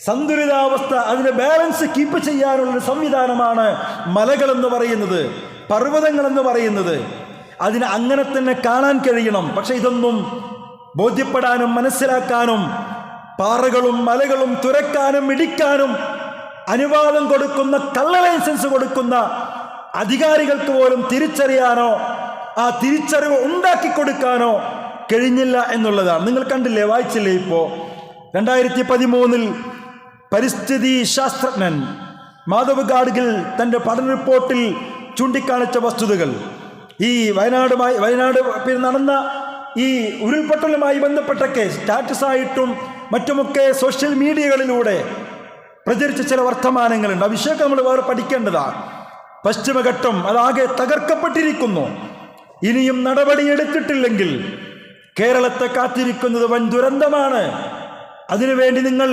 സന്തുലിതാവസ്ഥ, അതിന് ബാലൻസ് കീപ്പ് ചെയ്യാനുള്ളൊരു സംവിധാനമാണ് മലകൾ എന്ന് പറയുന്നത്, പർവ്വതങ്ങൾ എന്ന് പറയുന്നത്. അതിന് അങ്ങനെ തന്നെ കാണാൻ കഴിയണം. പക്ഷെ ഇതൊന്നും ബോധ്യപ്പെടാനും മനസ്സിലാക്കാനും പാറകളും മലകളും തുരക്കാനും ഇടിക്കാനും അനുവാദം കൊടുക്കുന്ന, കള്ള ലൈസൻസ് കൊടുക്കുന്ന അധികാരികൾക്ക് പോലും തിരിച്ചറിയാനോ ആ തിരിച്ചറിവ് ഉണ്ടാക്കി കൊടുക്കാനോ കഴിഞ്ഞില്ല എന്നുള്ളതാണ്. നിങ്ങൾ കണ്ടില്ലേ, വായിച്ചില്ലേ? ഇപ്പോൾ 2013 പരിസ്ഥിതി ശാസ്ത്രജ്ഞൻ മാധവ് ഗാഡ്ഗിൽ തൻ്റെ പഠന റിപ്പോർട്ടിൽ ചൂണ്ടിക്കാണിച്ച വസ്തുതകൾ, ഈ വയനാട് നടന്ന ഈ ഉരുൾപൊട്ടലുമായി ബന്ധപ്പെട്ടൊക്കെ സ്റ്റാറ്റസായിട്ടും മറ്റുമൊക്കെ സോഷ്യൽ മീഡിയകളിലൂടെ പ്രചരിച്ച ചില വർത്തമാനങ്ങളുണ്ട്. ആ വിഷയമൊക്കെ നമ്മൾ വേറെ പഠിക്കേണ്ടതാണ്. പശ്ചിമഘട്ടം അതാകെ തകർക്കപ്പെട്ടിരിക്കുന്നു. ഇനിയും നടപടിയെടുത്തിട്ടില്ലെങ്കിൽ കേരളത്തെ കാത്തിരിക്കുന്നത് വൻ ദുരന്തമാണ്. അതിനുവേണ്ടി നിങ്ങൾ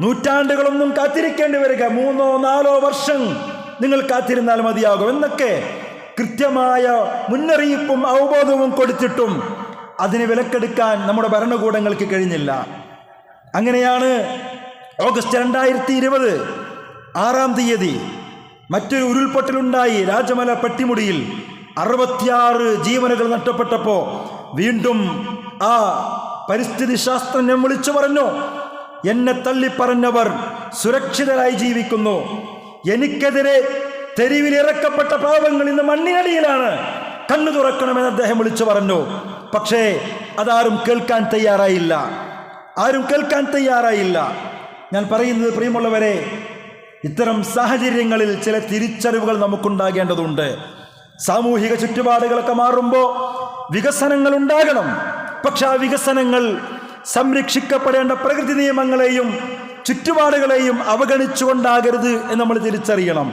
നൂറ്റാണ്ടുകളൊന്നും കാത്തിരിക്കേണ്ടി വരിക, 3-4 വർഷം നിങ്ങൾ കാത്തിരുന്നാൽ മതിയാകും എന്നൊക്കെ കൃത്യമായ മുന്നറിയിപ്പും അവബോധവും കൊടുത്തിട്ടും അതിനെ വിലക്കെടുക്കാൻ നമ്മുടെ ഭരണകൂടങ്ങൾക്ക് കഴിഞ്ഞില്ല. അങ്ങനെയാണ് ഓഗസ്റ്റ് 2020 6-ാം തീയതി മറ്റൊരു ഉരുൾപൊട്ടലുണ്ടായി. രാജമല പെട്ടിമുടിയിൽ 66 ജീവനുകൾ നഷ്ടപ്പെട്ടപ്പോൾ വീണ്ടും ആ പരിസ്ഥിതി ശാസ്ത്രജ്ഞൻ വിളിച്ചു പറഞ്ഞു, എന്നെ തള്ളിപ്പറഞ്ഞവർ സുരക്ഷിതരായി ജീവിക്കുന്നു, എനിക്കെതിരെ തെരുവിലിറക്കപ്പെട്ട പാവങ്ങൾ ഇന്ന് മണ്ണിനടിയിലാണ്, കണ്ണു തുറക്കണമെന്ന് അദ്ദേഹം വിളിച്ചു പറഞ്ഞു. പക്ഷേ അതാരും കേൾക്കാൻ തയ്യാറായില്ല, ആരും കേൾക്കാൻ തയ്യാറായില്ല. ഞാൻ പറയുന്നത്, പ്രിയമുള്ളവരെ, ഇത്തരം സാഹചര്യങ്ങളിൽ ചില തിരിച്ചറിവുകൾ നമുക്കുണ്ടാകേണ്ടതുണ്ട്. സാമൂഹിക ചുറ്റുപാടുകളൊക്കെ മാറുമ്പോൾ വികസനങ്ങൾ ഉണ്ടാകണം. പക്ഷെ ആ വികസനങ്ങൾ സംരക്ഷിക്കപ്പെടേണ്ട പ്രകൃതി നിയമങ്ങളെയും ചുറ്റുപാടുകളെയും അവഗണിച്ചുകൊണ്ടാകരുത് എന്ന് നമ്മൾ തിരിച്ചറിയണം.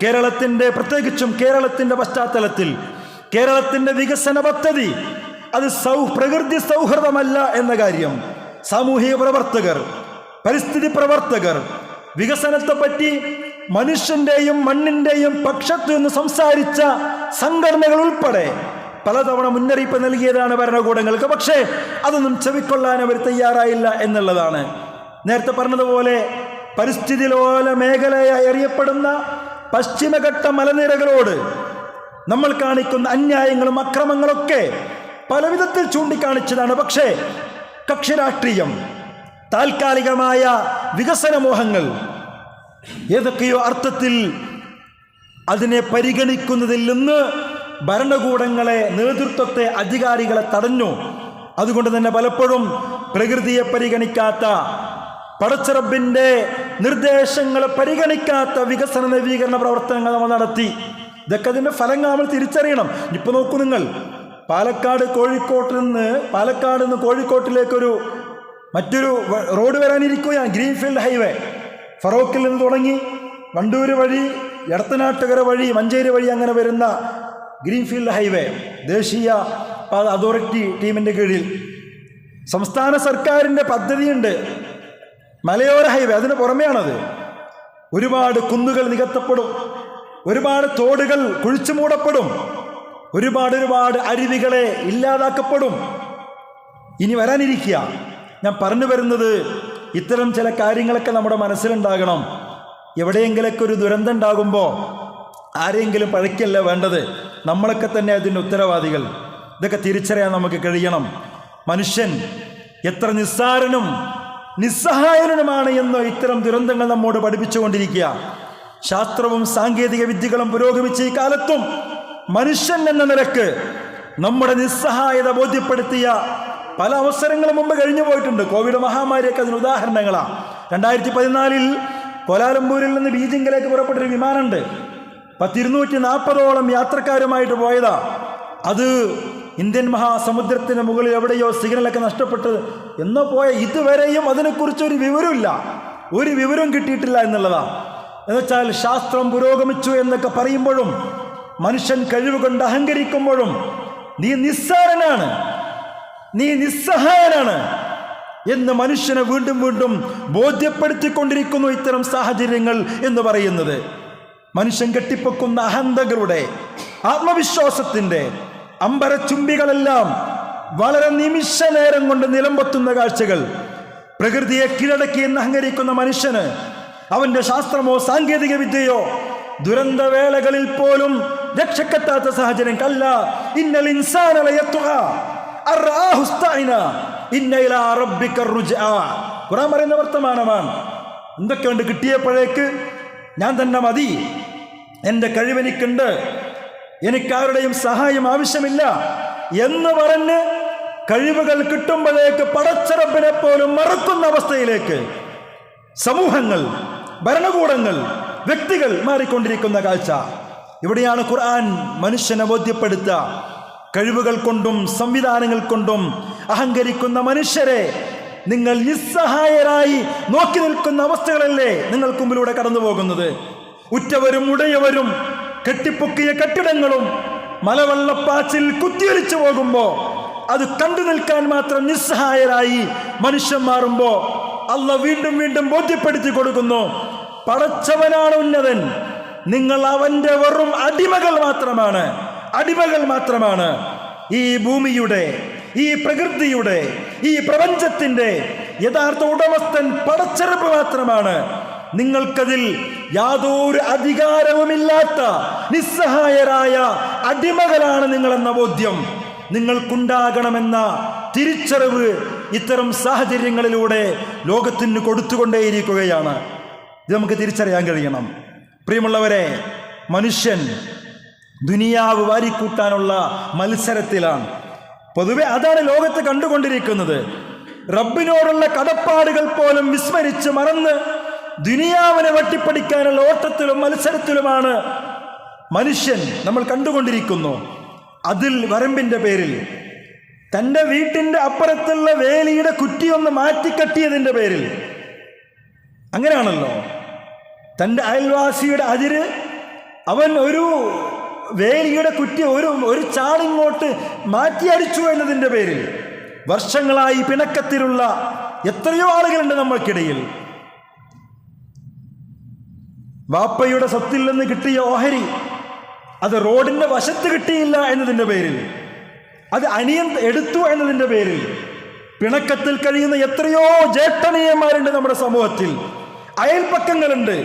കേരളത്തിൻ്റെ, പ്രത്യേകിച്ചും കേരളത്തിൻ്റെ പശ്ചാത്തലത്തിൽ കേരളത്തിൻ്റെ വികസന പദ്ധതി അത് പ്രകൃതി സൗഹൃദമല്ല എന്ന കാര്യം സാമൂഹിക പ്രവർത്തകർ, പരിസ്ഥിതി പ്രവർത്തകർ, വികസനത്തെപ്പറ്റി മനുഷ്യൻ്റെയും മണ്ണിൻ്റെയും പക്ഷത്തു നിന്ന് സംസാരിച്ച സംഘടനകൾ ഉൾപ്പെടെ പലതവണ മുന്നറിയിപ്പ് നൽകിയതാണ് ഭരണകൂടങ്ങൾക്ക്. പക്ഷേ അതൊന്നും ചെവിക്കൊള്ളാൻ അവർ തയ്യാറായില്ല എന്നുള്ളതാണ്. നേരത്തെ പറഞ്ഞതുപോലെ പരിസ്ഥിതി ലോല മേഖലയായി അറിയപ്പെടുന്ന പശ്ചിമഘട്ട മലനിരകളോട് നമ്മൾ കാണിക്കുന്ന അന്യായങ്ങളും അക്രമങ്ങളൊക്കെ പല വിധത്തിൽ ചൂണ്ടിക്കാണിച്ചതാണ്. പക്ഷേ കക്ഷി രാഷ്ട്രീയം, താൽക്കാലികമായ വികസന മോഹങ്ങൾ ഏതൊക്കെയോ അർത്ഥത്തിൽ അതിനെ പരിഗണിക്കുന്നതിൽ നിന്ന് ഭരണകൂടങ്ങളെ, നേതൃത്വത്തെ, അധികാരികളെ തടഞ്ഞു. അതുകൊണ്ട് തന്നെ പലപ്പോഴും പ്രകൃതിയെ പരിഗണിക്കാത്ത, പടച്ചറബിൻ്റെ നിർദ്ദേശങ്ങളെ പരിഗണിക്കാത്ത വികസന നവീകരണ പ്രവർത്തനങ്ങൾ നമ്മൾ നടത്തി. ഇതൊക്കെ അതിൻ്റെ ഫലങ്ങൾ നമ്മൾ തിരിച്ചറിയണം. ഇപ്പോൾ നോക്കൂ നിങ്ങൾ, പാലക്കാട് നിന്ന് കോഴിക്കോട്ടിലേക്കൊരു മറ്റൊരു റോഡ് വരാനിരിക്കുകയാണ്, ഗ്രീൻഫീൽഡ് ഹൈവേ. ഫറോക്കിൽ നിന്ന് തുടങ്ങി വണ്ടൂർ വഴി, എടത്തനാട്ടുകര വഴി, മഞ്ചേരി വഴി അങ്ങനെ വരുന്ന ഗ്രീൻഫീൽഡ് ഹൈവേ ദേശീയ പാത അതോറിറ്റി ടീമിൻ്റെ കീഴിൽ സംസ്ഥാന സർക്കാരിൻ്റെ പദ്ധതിയുണ്ട്. മലയോര ഹൈവേ അതിന് പുറമെയാണത്. ഒരുപാട് കുന്നുകൾ നികത്തപ്പെടും, ഒരുപാട് തോടുകൾ കുഴിച്ചു മൂടപ്പെടും, ഒരുപാട് അരുവികളെ ഇല്ലാതാക്കപ്പെടും. ഇനി വരാനിരിക്കുക. ഞാൻ പറഞ്ഞു വരുന്നത്, ഇത്തരം ചില കാര്യങ്ങളൊക്കെ നമ്മുടെ മനസ്സിലുണ്ടാകണം. എവിടെയെങ്കിലൊക്കെ ഒരു ദുരന്തം ഉണ്ടാകുമ്പോൾ ആരെങ്കിലും പഴയ്ക്കല്ല വേണ്ടത്, നമ്മളൊക്കെ തന്നെ അതിൻ്റെ ഉത്തരവാദികൾ. ഇതൊക്കെ തിരിച്ചറിയാൻ നമുക്ക് കഴിയണം. മനുഷ്യൻ എത്ര നിസ്സാരനും നിസ്സഹായനുമാണ് എന്ന് ഇത്തരം ദുരന്തങ്ങൾ നമ്മോട് പഠിപ്പിച്ചുകൊണ്ടിരിക്കുക. ശാസ്ത്രവും സാങ്കേതിക വിദ്യകളും പുരോഗമിച്ച ഈ കാലത്തും മനുഷ്യൻ എന്ന നിലക്ക് നമ്മുടെ നിസ്സഹായത ബോധ്യപ്പെടുത്തിയ പല അവസരങ്ങളും മുമ്പ് കഴിഞ്ഞു പോയിട്ടുണ്ട്. കോവിഡ് മഹാമാരിയൊക്കെ അതിന് ഉദാഹരണങ്ങളാണ്. 2014 കോലാലംപൂരിൽ നിന്ന് ബീജിംഗിലേക്ക് പുറപ്പെട്ടൊരു വിമാനമുണ്ട്. 240ഓളം യാത്രക്കാരുമായിട്ട് പോയതാ. അത് ഇന്ത്യൻ മഹാസമുദ്രത്തിന് മുകളിൽ എവിടെയോ സിഗ്നലൊക്കെ നഷ്ടപ്പെട്ട് എന്നോ പോയ, ഇതുവരെയും അതിനെക്കുറിച്ചൊരു വിവരമില്ല, ഒരു വിവരവും കിട്ടിയിട്ടില്ല എന്നുള്ളതാണ്. എന്നുവെച്ചാൽ ശാസ്ത്രം പുരോഗമിച്ചു എന്നൊക്കെ പറയുമ്പോഴും മനുഷ്യൻ കഴിവുകൊണ്ട് അഹങ്കരിക്കുമ്പോഴും നീ നിസ്സാരനാണ്, നീ നിസ്സഹായനാണ്, എന്ന് മനുഷ്യനെ വീണ്ടും വീണ്ടും ബോധ്യപ്പെടുത്തിക്കൊണ്ടിരിക്കുന്നു ഇത്തരം സാഹചര്യങ്ങൾ എന്ന് പറയുന്നത്. മനുഷ്യൻ കെട്ടിപ്പൊക്കുന്ന അഹന്തകളുടെ, ആത്മവിശ്വാസത്തിൻ്റെ അമ്പരച്ചുംബികളെല്ലാം വളരെ നിമിഷ നേരം കൊണ്ട് നിലംപൊത്തുന്ന കാഴ്ചകൾ. പ്രകൃതിയെ കീഴടക്കി എന്ന് അഹങ്കരിക്കുന്ന മനുഷ്യന് അവന്റെ ശാസ്ത്രമോ സാങ്കേതിക വിദ്യയോ ദുരന്തവേളകളിൽ പോലും രക്ഷക്കെത്താത്ത സാഹചര്യം. കല്ല ഇന്നൽ ഇൻസാന ലയത്ഗ അർആഹു ഇസ്തഅന ഇന്ന ഇലാ റബ്ബിക റുജ്ആ. ഖുർആൻ പറയുന്ന വർത്തമാനമാണ്. എന്തൊക്കെയുണ്ട് കിട്ടിയപ്പോഴേക്ക് ഞാൻ തന്നെ മതി, എൻ്റെ കഴിവെനിക്കുണ്ട്, എനിക്കാരുടെയും സഹായം ആവശ്യമില്ല എന്ന് പറഞ്ഞ് കഴിവുകൾ കിട്ടുമ്പോഴേക്ക് പടച്ചറപ്പിനെ പോലും മറക്കുന്ന അവസ്ഥയിലേക്ക് സമൂഹങ്ങൾ, ഭരണകൂടങ്ങൾ, വ്യക്തികൾ മാറിക്കൊണ്ടിരിക്കുന്ന കാഴ്ച. ഇവിടെയാണ് ഖുർആൻ മനുഷ്യനെ ബോധ്യപ്പെടുത്തുക. കഴിവുകൾ കൊണ്ടും സംവിധാനങ്ങൾ കൊണ്ടും അഹങ്കരിക്കുന്ന മനുഷ്യരെ നിങ്ങൾ നിസ്സഹായരായി നോക്കി നിൽക്കുന്ന അവസ്ഥകളല്ലേ നിങ്ങൾക്ക് മുമ്പിലൂടെ കടന്നു പോകുന്നത്. ഉറ്റവരും ഉടയവരും കെട്ടിപ്പൊക്കിയ കെട്ടിടങ്ങളും മലവെള്ളപ്പാച്ചിൽ കുത്തിയൊലിച്ചു പോകുമ്പോൾ അത് കണ്ടു നിൽക്കാൻ മാത്രം നിസ്സഹായരായി മനുഷ്യൻ മാറുമ്പോൾ അള്ളാഹ് വീണ്ടും വീണ്ടും ബോധ്യപ്പെടുത്തി കൊടുക്കുന്നു, പടച്ചവനാണ് ഉന്നതൻ, നിങ്ങൾ അവന്റെ വെറും അടിമകൾ മാത്രമാണ്, അടിമകൾ മാത്രമാണ്. ഈ ഭൂമിയുടെ, ഈ പ്രകൃതിയുടെ, ഈ പ്രപഞ്ചത്തിന്റെ യഥാർത്ഥ ഉടമസ്ഥൻ പടച്ചറപ്പ് മാത്രമാണ്. നിങ്ങൾക്കതിൽ യാതൊരു അധികാരവുമില്ലാത്ത നിസ്സഹായരായ അടിമകളാണ് നിങ്ങളെന്ന ബോധ്യം നിങ്ങൾക്കുണ്ടാകണമെന്ന തിരിച്ചറിവ് ഇത്തരം സാഹചര്യങ്ങളിലൂടെ ലോകത്തിന് കൊടുത്തുകൊണ്ടേയിരിക്കുകയാണ്. ഇത് നമുക്ക് തിരിച്ചറിയാൻ കഴിയണം. പ്രിയമുള്ളവരെ, മനുഷ്യൻ ദുനിയാവ് വാരിക്കൂട്ടാനുള്ള മത്സരത്തിലാണ്. പൊതുവെ അതാണ് ലോകത്ത് കണ്ടുകൊണ്ടിരിക്കുന്നത്. റബ്ബിനോടുള്ള കടപ്പാടുകൾ പോലും വിസ്മരിച്ച് മറന്ന് ദുനിയാവിനെ വട്ടിപ്പടിക്കാനുള്ള ഓട്ടത്തിലും മത്സരത്തിലുമാണ് മനുഷ്യൻ നമ്മൾ കണ്ടുകൊണ്ടിരിക്കുന്നു. അതിൽ വരമ്പിന്റെ പേരിൽ, തൻ്റെ വീട്ടിൻ്റെ അപ്പുറത്തുള്ള വേലിയുടെ കുറ്റിയൊന്ന് മാറ്റിക്കട്ടിയതിൻ്റെ പേരിൽ, അങ്ങനെയാണല്ലോ തൻ്റെ അയൽവാസിയുടെ അതിര് അവൻ ഒരു വേലിയുടെ കുറ്റി ഒരു ചാണിങ്ങോട്ട് മാറ്റി അടിച്ചു എന്നതിൻ്റെ പേരിൽ വർഷങ്ങളായി പിണക്കത്തിലുള്ള എത്രയോ ആളുകളുണ്ട് നമ്മൾക്കിടയിൽ. വാപ്പയുടെ സ്വത്തിൽ നിന്ന് കിട്ടിയ ഓഹരി അത് റോഡിന്റെ വശത്ത് കിട്ടിയില്ല എന്നതിൻ്റെ പേരിൽ, അത് അനിയൻ എടുത്തു എന്നതിൻ്റെ പേരിൽ പിണക്കത്തിൽ കഴിയുന്ന എത്രയോ ജേഷ്ഠനീയന്മാരുണ്ട് നമ്മുടെ സമൂഹത്തിൽ. അയൽപ്പക്കങ്ങളുണ്ട്.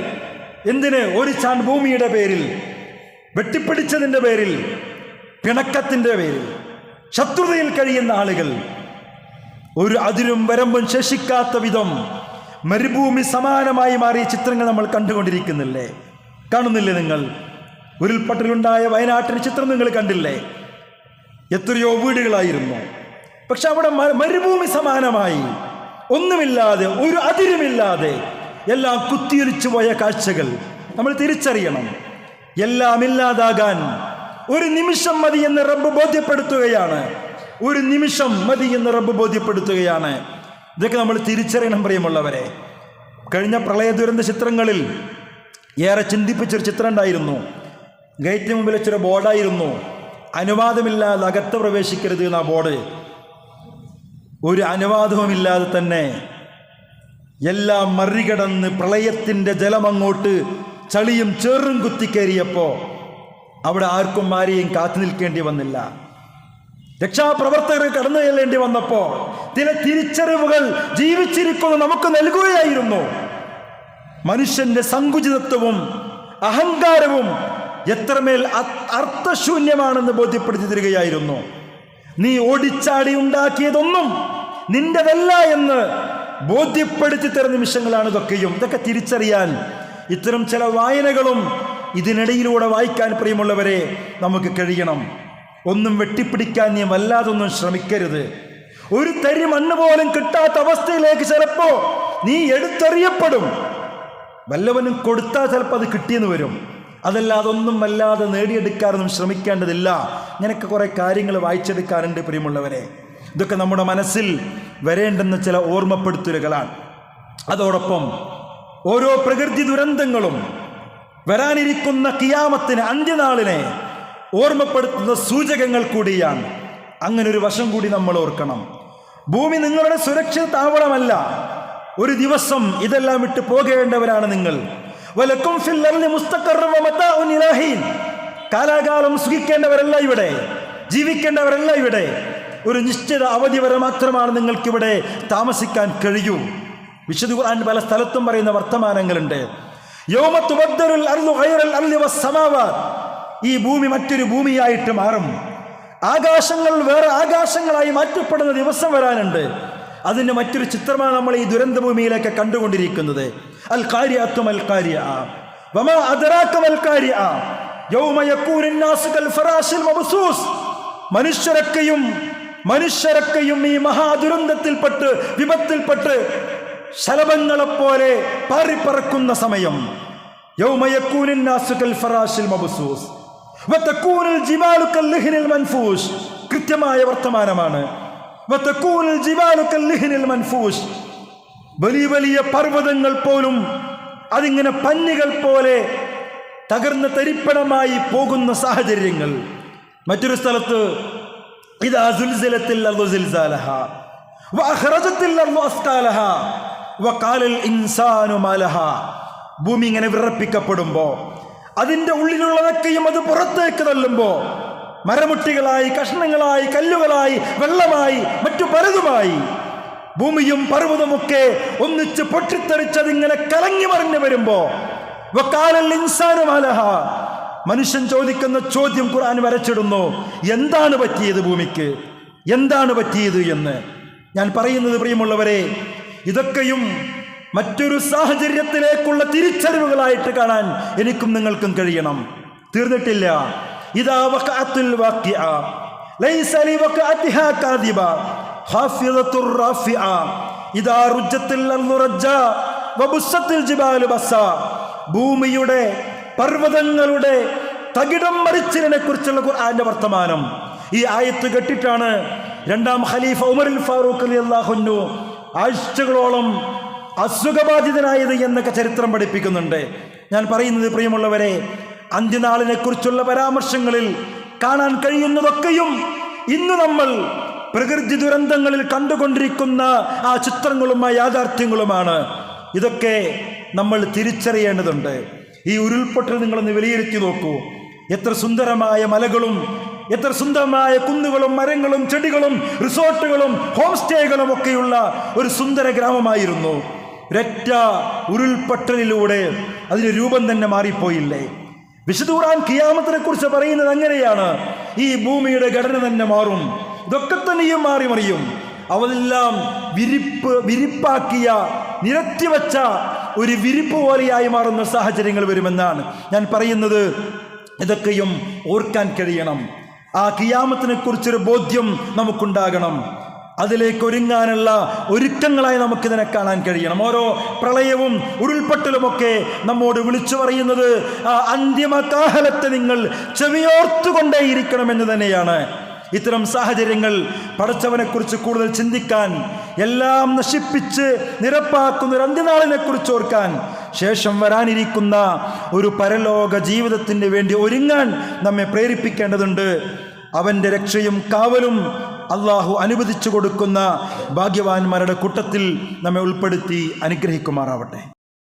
എന്തിന്? ഒരു ചാൺ ഭൂമിയുടെ പേരിൽ, വെട്ടിപ്പിടിച്ചതിൻ്റെ പേരിൽ, പിണക്കത്തിൻ്റെ പേരിൽ ശത്രുതയിൽ കഴിയുന്ന ആളുകൾ. ഒരു അതിരും വരമ്പും ശേഷിക്കാത്ത വിധം മരുഭൂമി സമാനമായി മാറിയ ചിത്രങ്ങൾ നമ്മൾ കണ്ടുകൊണ്ടിരിക്കുന്നില്ലേ? കാണുന്നില്ലേ നിങ്ങൾ? ഉരുൾപൊട്ടലുണ്ടായ വയനാട്ടിലെ ചിത്രം നിങ്ങൾ കണ്ടില്ലേ? എത്രയോ വീടുകളായിരുന്നു. പക്ഷെ അവിടെ മരുഭൂമി സമാനമായി ഒന്നുമില്ലാതെ, ഒരു അതിരുമില്ലാതെ എല്ലാം കുത്തിയൊലിച്ചു പോയ കാഴ്ചകൾ നമ്മൾ തിരിച്ചറിയണം. എല്ലാം ഇല്ലാതാകാൻ ഒരു നിമിഷം മതി എന്ന് റബ്ബ് ബോധ്യപ്പെടുത്തുകയാണ്. ഒരു നിമിഷം മതി എന്ന് റബ്ബ് ബോധ്യപ്പെടുത്തുകയാണ്. ഇതൊക്കെ നമ്മൾ തിരിച്ചറിയണം പ്രിയമുള്ളവരെ. കഴിഞ്ഞ പ്രളയ ദുരന്ത ചിത്രങ്ങളിൽ ഏറെ ചിന്തിപ്പിച്ചൊരു ചിത്രം ഉണ്ടായിരുന്നു. ഗേറ്റിന് മുമ്പിൽ വെച്ചൊരു ബോർഡായിരുന്നു, അനുവാദമില്ലാതെ അകത്ത് പ്രവേശിക്കരുത് എന്ന ബോർഡ്. ഒരു അനുവാദവുമില്ലാതെ തന്നെ എല്ലാം മറികടന്ന് പ്രളയത്തിൻ്റെ ജലമങ്ങോട്ട് ചളിയും ചേറും കുത്തിക്കയറിയപ്പോൾ അവിടെ ആർക്കും ആരെയും കാത്തു നിൽക്കേണ്ടി വന്നില്ല. രക്ഷാപ്രവർത്തകർ കടന്നു ചെല്ലേണ്ടി വന്നപ്പോൾ ചില തിരിച്ചറിവുകൾ ജീവിച്ചിരിക്കുന്ന നമുക്ക് നൽകുകയായിരുന്നു. മനുഷ്യന്റെ സങ്കുചിതത്വവും അഹങ്കാരവും എത്രമേൽ അർത്ഥശൂന്യമാണെന്ന് ബോധ്യപ്പെടുത്തി തരികയായിരുന്നു. നീ ഓടിച്ചാടി ഉണ്ടാക്കിയതൊന്നും നിന്റെതല്ല എന്ന് ബോധ്യപ്പെടുത്തി തരുന്ന നിമിഷങ്ങളാണ് ഇതൊക്കെയും. ഇതൊക്കെ തിരിച്ചറിയാൻ ഇത്തരം ചില വായനകളും ഇതിനിടയിലൂടെ വായിക്കാൻ പ്രിയമുള്ളവരെ നമുക്ക് കഴിയണം. ഒന്നും വെട്ടിപ്പിടിക്കാൻ നീ വല്ലാതൊന്നും ശ്രമിക്കരുത്. ഒരു തരി മണ്ണ് പോലും കിട്ടാത്ത അവസ്ഥയിലേക്ക് ചിലപ്പോ നീ എടുത്തെറിയപ്പെടും. വല്ലവനും കൊടുത്താൽ ചിലപ്പോൾ അത് കിട്ടിയെന്ന് വരും. അതല്ലാതെ ഒന്നും വല്ലാതെ നേടിയെടുക്കാനൊന്നും ശ്രമിക്കേണ്ടതില്ല. ഇങ്ങനെയൊക്കെ കുറെ കാര്യങ്ങൾ വായിച്ചെടുക്കാറുണ്ട് പ്രിയമുള്ളവരെ. ഇതൊക്കെ നമ്മുടെ മനസ്സിൽ വരേണ്ടുന്ന ചില ഓർമ്മപ്പെടുത്തലുകളാണ്. അതോടൊപ്പം ഓരോ പ്രകൃതി ദുരന്തങ്ങളും വരാനിരിക്കുന്ന ഖിയാമത്തിന്, അന്ത്യനാളിനെ ഓർമ്മപ്പെടുത്തുന്ന സൂചകങ്ങൾ കൂടിയാണ്. അങ്ങനെ ഒരു വശം കൂടി നമ്മൾ ഓർക്കണം. ഭൂമി നിങ്ങളുടെ സുരക്ഷിത താവളമല്ല. ഒരു ദിവസം ഇതെല്ലാം വിട്ട് പോകേണ്ടവരാണ് നിങ്ങൾ. വലക്കും ഫിൽ അർളി മുസ്തഖറൻ വമതാഉൻ ഇലാ ഹീൻ. കാലാകാലം സുഖിക്കേണ്ടവരല്ല ഇവിടെ, ജീവിക്കേണ്ടവരല്ല ഇവിടെ. ഒരു നിശ്ചിത അവധി വരെ മാത്രമാണ് നിങ്ങൾക്കിവിടെ താമസിക്കാൻ കഴിയൂ. വിശുദ്ധ ഖുർആൻ പല സ്ഥലത്തും പറയുന്ന വർത്തമാനങ്ങളുണ്ട്. യൗമ തുബദ്ദലുൽ അർളു ഗൈറൽ അർളി വസ്സമാവാത്. ഈ ഭൂമി മറ്റൊരു ഭൂമിയായിട്ട് മാറും. ആകാശങ്ങൾ വേറെ ആകാശങ്ങളായി മാറ്റപ്പെടുന്ന ദിവസം വരാനുണ്ട്. അതിന് മറ്റൊരു ചിത്രമാണ് നമ്മൾ ഈ ദുരന്ത ഭൂമിയിലേക്ക് കണ്ടുകൊണ്ടിരിക്കുന്നത്. അൽ ഖാരിഅത്തു മൽ ഖാരിഅ വമാ അദ്റാക മൽ ഖാരിഅ യൗമ യകൂനുൻ നാസു കൽ ഫറാശിൽ മബ്സൂസ്. മനുഷ്യരൊക്കെയും ഈ മഹാദുരന്തത്തിൽപ്പെട്ട് വിപത്തിൽപ്പെട്ട് ശലഭങ്ങളെപ്പോലെ പാറിപ്പറക്കുന്ന സമയം. യൗമ യകൂനുൻ നാസു കൽ ഫറാശിൽ മബ്സൂസ് വതകൂനുൽ ജിബാലു കൽ ലിഹ്നിൽ മൻഫൂഷ്. കൃത്യമായ വർത്തമാനമാണ്. വതകൂനുൽ ജിബാലു കൽ ലിഹ്നിൽ മൻഫൂഷ്. വലിയ വലിയ പർവ്വതങ്ങൾ പോലും അതിങ്ങനെ പഞ്ഞികൾ പോലെ തകർന്ന് തരിപ്പണമായി പോകുന്ന സാഹചര്യങ്ങൾ. മറ്റൊരു സ്ഥലത്ത് ഇദാ സുൽസിലത്തിൽ അർളു സിൽസാലഹാ വഅഖറജത്തിൽ അർളു അസ്കാലഹാ വഖാലൽ ഇൻസാനു മാ ലഹാ. ഭൂമി ഇങ്ങനെ വിറപ്പിക്കപ്പെടുമ്പോൾ അതിൻ്റെ ഉള്ളിലുള്ളതൊക്കെയും അത് പുറത്തേക്ക് തള്ളുമ്പോൾ മരമുട്ടികളായി, കഷ്ണങ്ങളായി, കല്ലുകളായി, വെള്ളമായി, മറ്റു പലതുമായി ഭൂമിയും പർവ്വതമൊക്കെ ഒന്നിച്ച് പൊട്ടിത്തെറിച്ചതിങ്ങനെ കലങ്ങി മറിഞ്ഞു വരുമ്പോ വഖാലൽ ഇൻസാനു മാ ലഹാ. മനുഷ്യൻ ചോദിക്കുന്ന ചോദ്യം ഖുർആൻ വരച്ചിടുന്നു. എന്താണ് പറ്റിയത് ഭൂമിക്ക്? എന്താണ് പറ്റിയത് എന്ന് ഞാൻ പറയുന്നത്, പ്രിയമുള്ളവരെ, ഇതൊക്കെയും മറ്റൊരു സാഹചര്യത്തിലേക്കുള്ള തിരിച്ചറിവുകളായിട്ട് കാണാൻ എനിക്കും നിങ്ങൾക്കും കഴിയണം. തീർന്നിട്ടില്ല. ഇദാ വഖഅത്തുൽ വാഖിഅ ലൈസ ലിവഖഅതിഹാ കാദിബ ഖാഫിദത്തുർ റാഫിഅ ഇദാ റുജ്ജത്തിൽ അർളു റജ്ജാ വബുസ്സത്തിൽ ജിബാലു ബസ്സാ. ഭൂമിയുടെ പർവ്വതങ്ങളുടെ തകിടം മറിച്ചിലിനെ കുറിച്ചുള്ള ഖുർആന്റെ വർത്തമാനം. ഈ ആയത്ത് കേട്ടിട്ടാണ് രണ്ടാം ഖലീഫ ഉമറുൽ ഫാറൂഖ് റളിയല്ലാഹു അൻഹു ആഴ്ചകളോളം അസുഖബാധിതനായത് എന്നൊക്കെ ചരിത്രം പഠിപ്പിക്കുന്നുണ്ട്. ഞാൻ പറയുന്നത്, പ്രിയമുള്ളവരെ, അന്ത്യനാളിനെ കുറിച്ചുള്ള പരാമർശങ്ങളിൽ കാണാൻ കഴിയുന്നതൊക്കെയും ഇന്ന് നമ്മൾ പ്രകൃതി ദുരന്തങ്ങളിൽ കണ്ടുകൊണ്ടിരിക്കുന്ന ആ ചിത്രങ്ങളും ആ യാഥാർത്ഥ്യങ്ങളുമാണ്. ഇതൊക്കെ നമ്മൾ തിരിച്ചറിയേണ്ടതുണ്ട്. ഈ ഉരുൾപൊട്ടൽ നിങ്ങളൊന്ന് വിലയിരുത്തി നോക്കൂ. എത്ര സുന്ദരമായ മലകളും എത്ര സുന്ദരമായ കുന്നുകളും മരങ്ങളും ചെടികളും റിസോർട്ടുകളും ഹോം സ്റ്റേകളും ഒക്കെയുള്ള ഒരു സുന്ദര ഗ്രാമമായിരുന്നു. ഒരൊറ്റ ഉരുൾപൊട്ടലിലൂടെ അതിന് രൂപം തന്നെ മാറിപ്പോയില്ലേ? വിശുദ്ധ ഖുർആൻ ഖിയാമത്തിനെ കുറിച്ച് പറയുന്നത് അങ്ങനെയാണ്. ഈ ഭൂമിയുടെ ഘടന തന്നെ മാറും. ഇതൊക്കെ തന്നെയും മാറി മറിയും. അവതെല്ലാം വിരിപ്പാക്കിയ നിരത്തിവെച്ച ഒരു വിരിപ്പ് പോലെയായി മാറുന്ന സാഹചര്യങ്ങൾ വരുമെന്നാണ് ഞാൻ പറയുന്നത്. ഇതൊക്കെയും ഓർക്കാൻ കഴിയണം. ആ ഖിയാമത്തിനെ കുറിച്ചൊരു ബോധ്യം നമുക്കുണ്ടാകണം. അതിലേക്ക് ഒരുങ്ങാനുള്ള ഒരുക്കങ്ങളായി നമുക്കിതിനെ കാണാൻ കഴിയണം. ഓരോ പ്രളയവും ഉരുൾപൊട്ടലുമൊക്കെ നമ്മോട് വിളിച്ചു പറയുന്നത് ആ അന്തിമകാലത്തെ നിങ്ങൾ ചെവിയോർത്തുകൊണ്ടേയിരിക്കണമെന്ന് തന്നെയാണ്. ഇത്തരം സാഹചര്യങ്ങൾ പടച്ചവനെക്കുറിച്ച് കൂടുതൽ ചിന്തിക്കാൻ, എല്ലാം നശിപ്പിച്ച് നിരപ്പാക്കുന്ന ഒരു അന്ത്യനാളിനെ കുറിച്ച് ഓർക്കാൻ, ശേഷം വരാനിരിക്കുന്ന ഒരു പരലോക ജീവിതത്തിന് വേണ്ടി ഒരുങ്ങാൻ നമ്മെ പ്രേരിപ്പിക്കേണ്ടതുണ്ട്. അവൻ്റെ രക്ഷയും കാവലും അള്ളാഹു അനുവദിച്ചു കൊടുക്കുന്ന ഭാഗ്യവാന്മാരുടെ കൂട്ടത്തിൽ നമ്മെ ഉൾപ്പെടുത്തി അനുഗ്രഹിക്കുമാറാവട്ടെ.